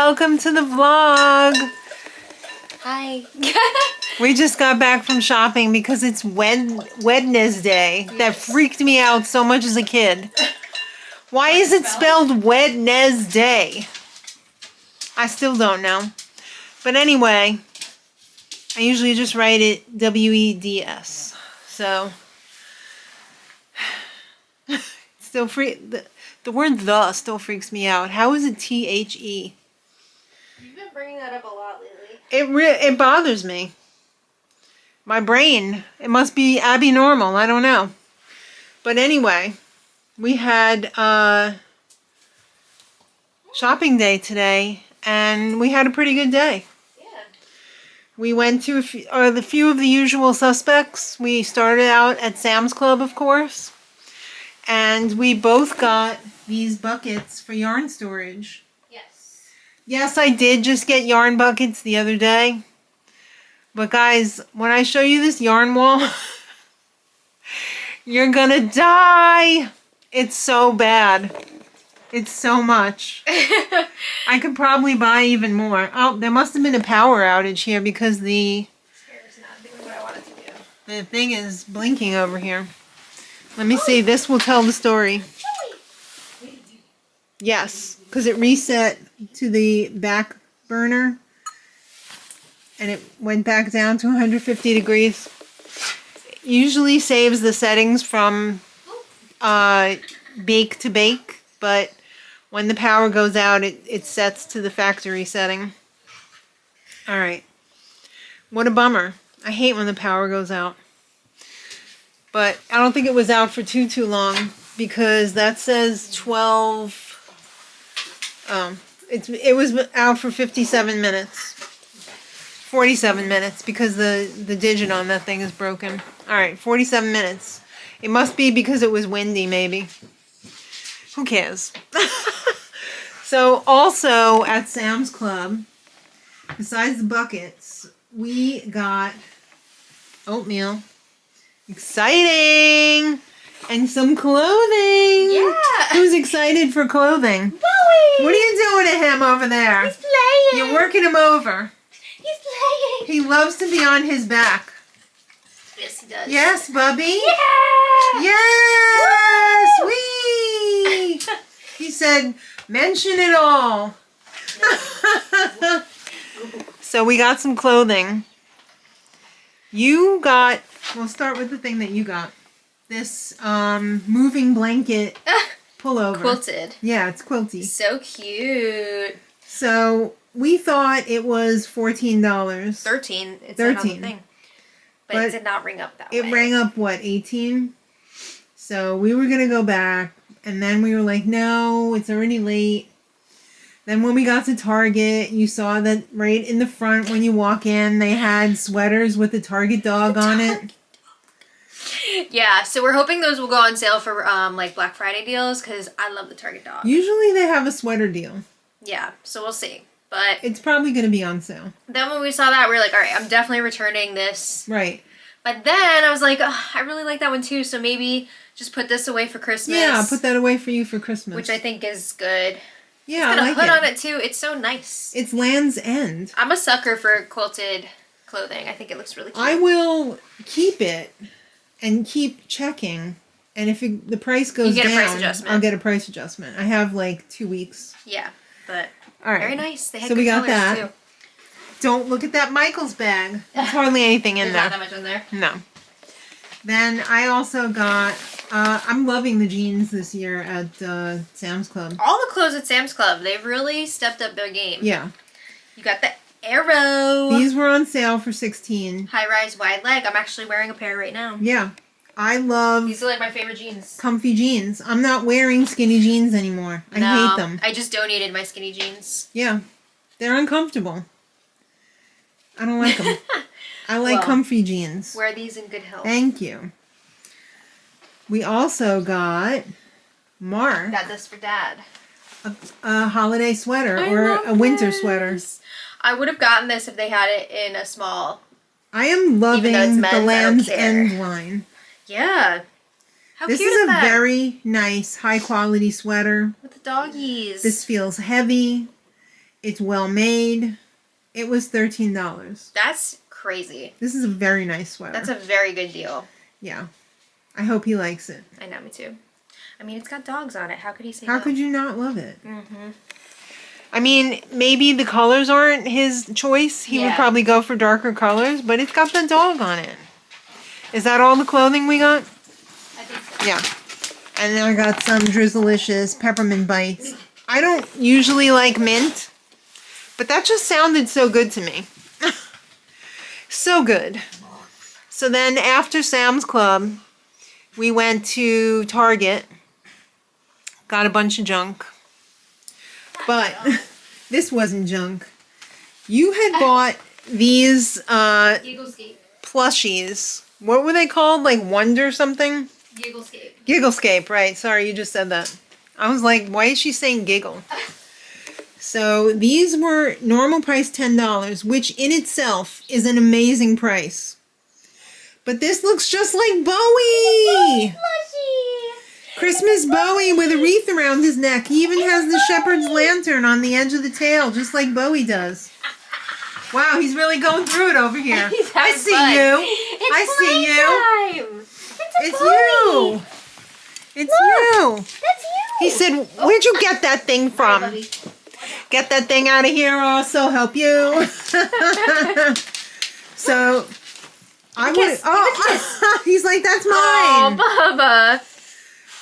welcome to the vlog. Hi. We just got back from shopping because it's Wednesday. Yes. That freaked me out so much as a kid. Why is it spelled Wednesday? I still don't know. But anyway, I usually just write it W-E-D-S. So, still the word "the" still freaks me out. How is it T-H-E? You've been bringing that up a lot lately. It bothers me. My brain. It must be abnormal. I don't know. But anyway, we had shopping day today, and we had a pretty good day. Yeah. We went to a few of the usual suspects. We started out at Sam's Club, of course. And we both got these buckets for yarn storage. Yes. Yes, I did just get yarn buckets the other day. But guys, when I show you this yarn wall, you're gonna die. It's so bad. It's so much. I could probably buy even more. Oh, there must have been a power outage here because the thing is blinking over here. Let me see. This will tell the story. Yes, because it reset to the back burner and it went back down to 150 degrees. Usually saves the settings from bake to bake, but when the power goes out, it sets to the factory setting. Alright. What a bummer. I hate when the power goes out. But I don't think it was out for too long because that says 12. It was out for 57 minutes. 47 minutes because the digit on that thing is broken. Alright, 47 minutes. It must be because it was windy, maybe. Who cares? So also at Sam's Club, besides the buckets, we got oatmeal. Exciting! And some clothing! Yeah! Who's excited for clothing? Bowie! What are you doing to him over there? He's playing! You're working him over. He's playing! He loves to be on his back. Yes, he does. Yes, Bubby? Yeah! Yes! Whee! He said, mention it all. So we got some clothing. You got... We'll start with the thing that you got. This moving blanket pullover. Quilted. Yeah, it's quilty. So cute. So we thought it was $14. $13. It said on the thing. But it did not ring up that way. It rang up, what, 18? So we were going to go back. And then we were like, no, it's already late. Then when we got to Target, you saw that right in the front when you walk in, they had sweaters with the Target dog on it. Yeah, so we're hoping those will go on sale for like Black Friday deals because I love the Target dog. Usually they have a sweater deal. Yeah, so we'll see. But it's probably going to be on sale. Then when we saw that, we were like, all right, I'm definitely returning this. Right. But then I was like, oh, I really like that one too, so maybe just put this away for Christmas. Yeah, put that away for you for Christmas. Which I think is good. Yeah, it's got I like a hood it. on it too. It's so nice. It's Land's End. I'm a sucker for quilted clothing. I think it looks really cute. I will keep it and keep checking. And if the price goes down, I'll get a price adjustment. I have like 2 weeks. Yeah, but all right. Very nice. They had so we got colors that. too. Don't look at that Michael's bag. There's hardly anything in there. There's not that much in there. No. Then I also got, I'm loving the jeans this year at Sam's Club. All the clothes at Sam's Club, they've really stepped up their game. Yeah. You got the Arrow. These were on sale for $16. High-rise wide leg. I'm actually wearing a pair right now. Yeah. I love... These are like my favorite jeans. Comfy jeans. I'm not wearing skinny jeans anymore. I hate them. I just donated my skinny jeans. Yeah. They're uncomfortable. I don't like them. I like comfy jeans. Wear these in good health. Thank you. We also got Mark. Got this for Dad. A holiday sweater or a winter sweater. I would have gotten this if they had it in a small. I am loving the Land's End line. Yeah. How this cute is is a that? very nice, high quality sweater. With the doggies. This feels heavy. It's well made. It was $13. That's crazy. This is a very nice sweater. That's a very good deal. Yeah. I hope he likes it. I know, me too. I mean, it's got dogs on it. How could he say How no? could you not love it? Mm-hmm. I mean, maybe the colors aren't his choice. He would probably go for darker colors, but it's got the dog on it. Is that all the clothing we got? I think so. Yeah. And then I got some Drizzlicious peppermint bites. I don't usually like mint, but that just sounded so good to me. So good. So then after Sam's Club, we went to Target. Got a bunch of junk. But this wasn't junk. You had bought these plushies. What were they called? Like Wonder something? Gigglescape. Gigglescape, right. Sorry, you just said that. I was like, why is she saying giggle? So these were normal price $10, which in itself is an amazing price. But this looks just like Bowie! Christmas Bowie with a wreath around his neck. He even has the shepherd's lantern on the edge of the tail, just like Bowie does. Wow, he's really going through it over here. I see you. I see you. It's you. It's you. That's you. He said, where'd you get that thing from? Get that thing out of here or I'll so help you. So, I would... Oh, he's like, that's mine. Oh, Bubba.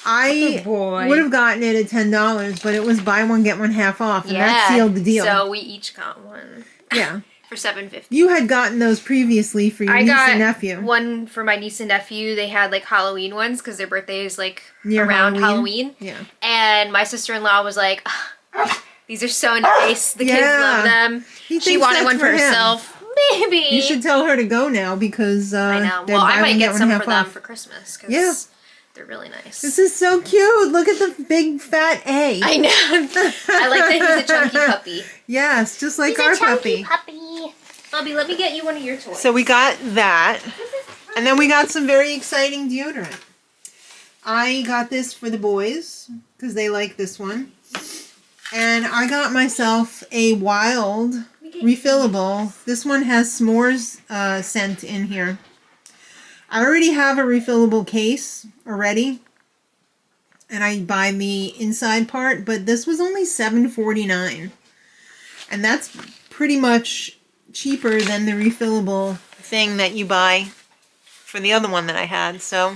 I would have gotten it at $10, but it was buy one, get one half off. And that sealed the deal. So we each got one. Yeah. For $7.50. You had gotten those previously for your niece and nephew. I got one for my niece and nephew. They had like Halloween ones because their birthday is like near around Halloween. Yeah. And my sister-in-law was like, "Oh, these are so nice. The kids love them." She wanted one for herself. Maybe. You should tell her to go now because I know. Well, I might get some for them for Christmas because they're really nice. This is so cute. Look at the big fat A. I know. I like that he's a chunky puppy. Yes, just like our puppy. Bubby, let me get you one of your toys. So we got that. And then we got some very exciting deodorant. I got this for the boys because they like this one. And I got myself a Wild refillable. This one has s'mores scent in here. I already have a refillable case already. And I buy the inside part, but this was only $7.49. And that's pretty much cheaper than the refillable thing that you buy for the other one that I had. So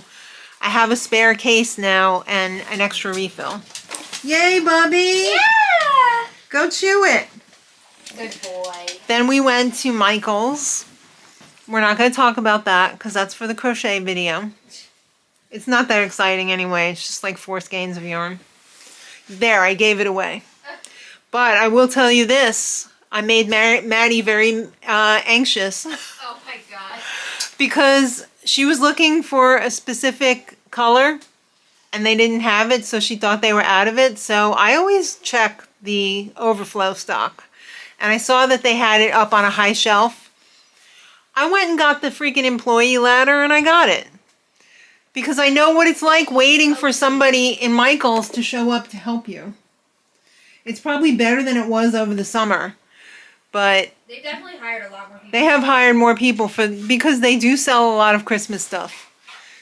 I have a spare case now and an extra refill. Yay, Bubby! Yeah! Go chew it. Good boy. Then we went to Michael's. We're not going to talk about that because that's for the crochet video. It's not that exciting anyway. It's just like 4 skeins of yarn. There, I gave it away. But I will tell you this. I made Maddie very anxious. Oh my god. Because she was looking for a specific color and they didn't have it, so she thought they were out of it. So I always check the overflow stock. And I saw that they had it up on a high shelf. I went and got the freaking employee ladder and I got it. Because I know what it's like waiting for somebody in Michael's to show up to help you. It's probably better than it was over the summer. But they definitely hired a lot more people. They have hired more people because they do sell a lot of Christmas stuff.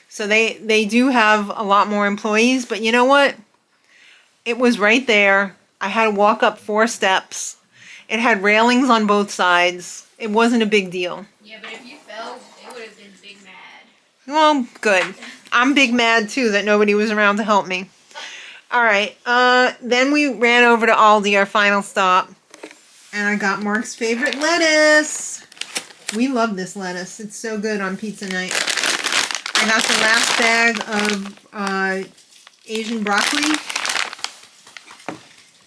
So they do have a lot more employees. But you know what? It was right there. I had to walk up 4 steps. It had railings on both sides. It wasn't a big deal. Yeah, but if you fell, it would have been big mad. Well, good. I'm big mad too that nobody was around to help me. All right. Then we ran over to Aldi, our final stop. And I got Mark's favorite lettuce. We love this lettuce. It's so good on pizza night. I got the last bag of Asian broccoli.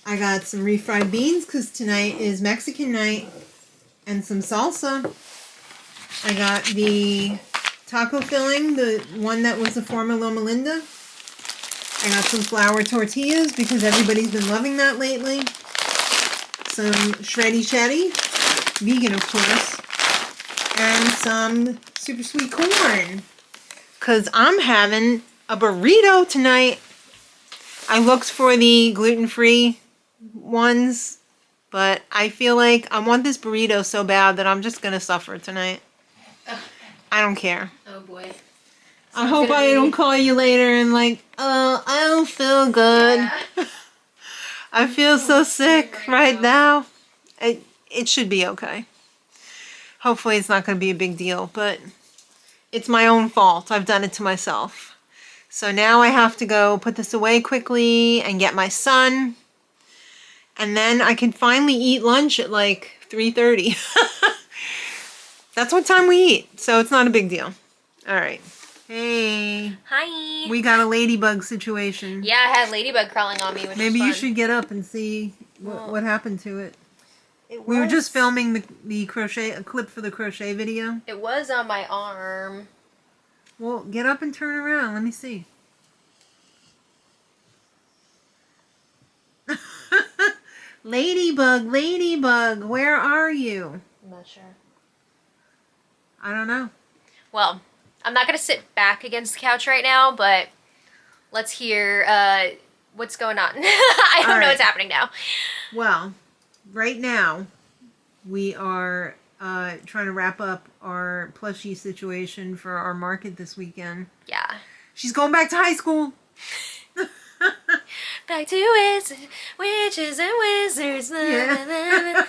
I got some refried beans because tonight is Mexican night. And some salsa. I got the taco filling, the one that was the former Loma Linda. I got some flour tortillas because everybody's been loving that lately. Some shreddy shetty, vegan of course, and some super sweet corn. Because I'm having a burrito tonight. I looked for the gluten-free ones But I feel like I want this burrito so bad that I'm just going to suffer tonight. Ugh. I don't care. Oh boy. I hope I don't call you later and like, oh, I don't feel good. Yeah. I feel so sick right now. It should be okay. Hopefully it's not going to be a big deal, but it's my own fault. I've done it to myself. So now I have to go put this away quickly and get my son. And then I can finally eat lunch at like 3:30. That's what time we eat, so it's not a big deal. All right. Hey. Hi. We got a ladybug situation. Yeah, I had ladybug crawling on me, which Maybe was you fun. should get up and see what happened to it. It We were just filming the crochet, a clip for the crochet video. It was on my arm. Well, get up and turn around. Let me see. Ladybug, ladybug, where are you? I'm not sure. I don't know. Well, I'm not going to sit back against the couch right now, but let's hear what's going on. I don't know what's happening now. Well, right now, we are trying to wrap up our plushie situation for our market this weekend. Yeah. She's going back to high school. Back to witches and wizards. Yeah.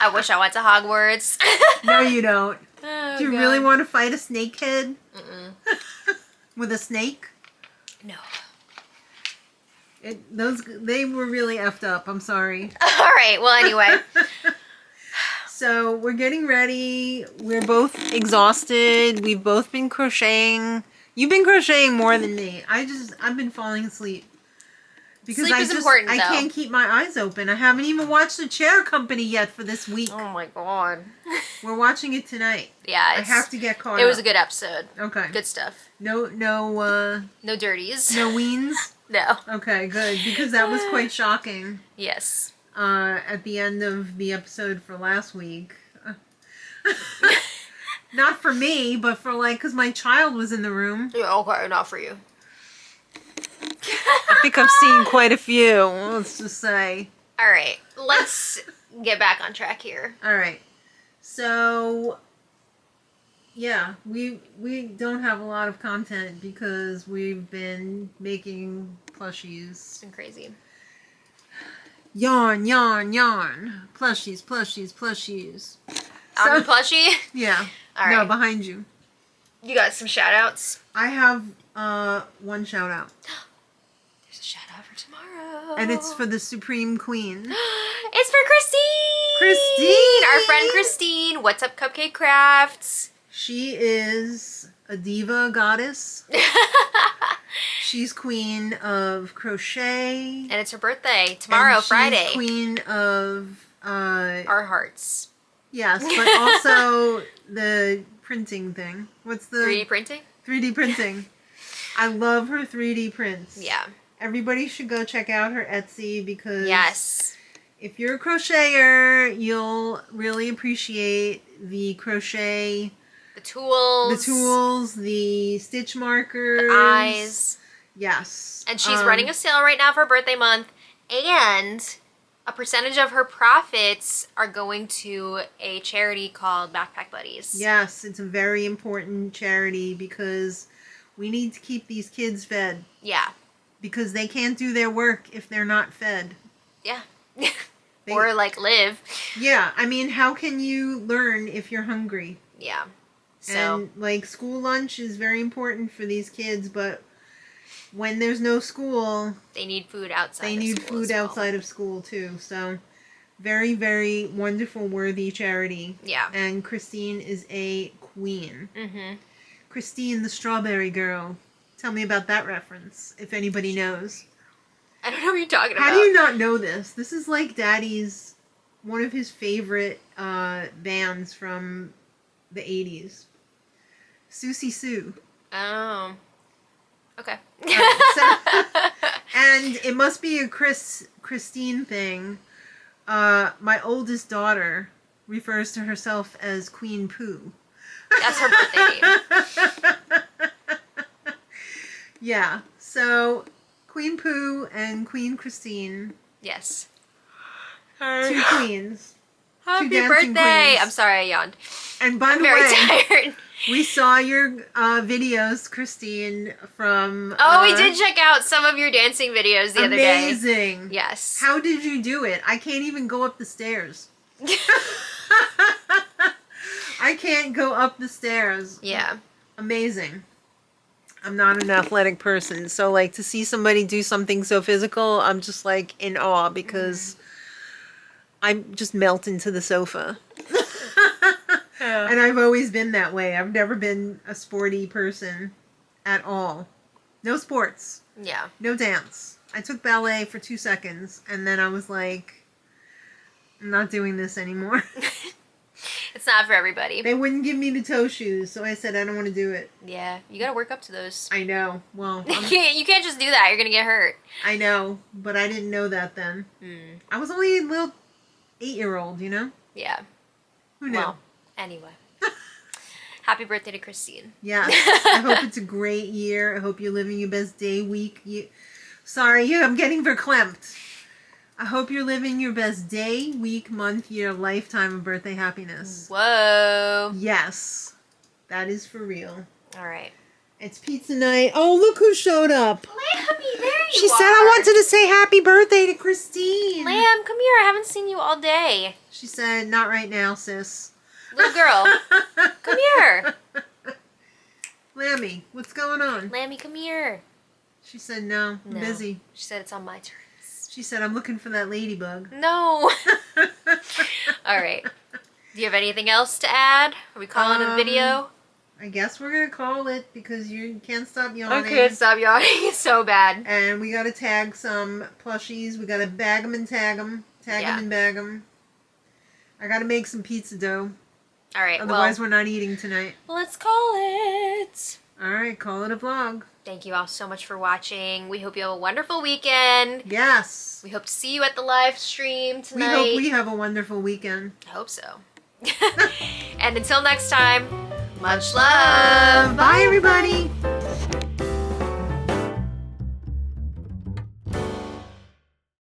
I wish I went to Hogwarts. No, you don't. Oh, Do you God. really want to fight a snakehead? Mm-mm. With a snake? No. They were really effed up. I'm sorry. All right. Well, anyway. So we're getting ready. We're both exhausted. We've both been crocheting. You've been crocheting more than me. I've been falling asleep. Because Sleep is important, I though. can't keep my eyes open. I haven't even watched The Chair Company yet for this week. Oh my God. We're watching it tonight. Yeah. I have to get caught up. It was a good episode. Okay. Good stuff. No dirties. no weens? No. Okay, good. Because that was quite shocking. Yes. At the end of the episode for last week. Not for me, but for because my child was in the room. Yeah, okay, not for you. I think I've seen quite a few, let's just say. All right, let's get back on track here. All right. So, yeah, we don't have a lot of content because we've been making plushies. It's been crazy. Yarn, yarn, yarn. Plushies, plushies, plushies. I'm a plushie? Yeah. All right. No, behind you. You got some shout outs? I have one shout out. There's a shout out for tomorrow. And it's for the Supreme Queen. It's for Christine! Christine! Our friend Christine. What's up, Cupcake Crafts? She is a diva goddess. She's queen of crochet. And it's her birthday. Tomorrow, and she's Friday. Queen of Our hearts. yes, but also the printing thing. What's the 3D printing? 3D printing. I love her 3D prints. Yeah. Everybody should go check out her Etsy because Yes. if you're a crocheter, you'll really appreciate the crochet, The tools. the stitch markers, The eyes. Yes. And she's running a sale right now for her birthday month. And a percentage of her profits are going to a charity called Backpack Buddies. Yes, it's a very important charity because we need to keep these kids fed. Yeah. Because they can't do their work if they're not fed. Yeah. Or live. Yeah, I mean, how can you learn if you're hungry? Yeah. So. And school lunch is very important for these kids, but when there's no school, They need food outside they of need school food as well. outside of school too. So, very, very wonderful, worthy charity. Yeah. And Christine is a queen. Mm-hmm. Christine, the strawberry girl. Tell me about that reference, if anybody knows. I don't know what you're talking about. How do you not know this? This is Daddy's, one of his favorite bands from the 80s. Susie Sue. Oh. Okay. And it must be a Christine thing. My oldest daughter refers to herself as Queen Pooh. That's her birthday name. Yeah, so Queen Pooh and Queen Christine. Yes. Two queens. Happy dancing birthday! queens. I'm sorry I yawned. And by I'm the very way, tired. we saw your videos, Christine, from... Oh, we did check out some of your dancing videos the other day. Amazing. Yes. How did you do it? I can't even go up the stairs. I can't go up the stairs. Yeah. Amazing. I'm not an athletic person, so like to see somebody do something so physical, I'm just like in awe because I just melt into the sofa. And I've always been that way. I've never been a sporty person at all. No sports. Yeah. No dance. I took ballet for 2 seconds and then I was like, I'm not doing this anymore. It's not for everybody. They wouldn't give me the toe shoes, so I said I don't want to do it. Yeah, you gotta work up to those. I know. Well, You can't just do that. You're gonna get hurt. I know, but I didn't know that then. I was only a little 8-year-old, you know? Yeah. Who knew? Well, anyway. Happy birthday to Christine. Yes. I hope it's a great year. I hope you're living your best day, week. Sorry, I'm getting verklempt. I hope you're living your best day, week, month, year, lifetime of birthday happiness. Whoa. Yes. That is for real. All right. It's pizza night. Oh, look who showed up. Lamb, there you She are. said I wanted to say happy birthday to Christine. Lamb, come here. I haven't seen you all day. She said, not right now, sis. Little girl, come here. Lammy, what's going on? Lammy, come here. She said, no, I'm busy. She said it's on my terms. She said, I'm looking for that ladybug. No. All right. Do you have anything else to add? Are we calling it a video? I guess we're going to call it because you can't stop yawning. I can't stop yawning. It's so bad. And we got to tag some plushies. We got to bag them and tag them. Tag them and bag them. I got to make some pizza dough. All right. Otherwise, we're not eating tonight. Let's call it. All right. Call it a vlog. Thank you all so much for watching. We hope you have a wonderful weekend. Yes. We hope to see you at the live stream tonight. We hope we have a wonderful weekend. I hope so. And until next time, much love. Bye, everybody.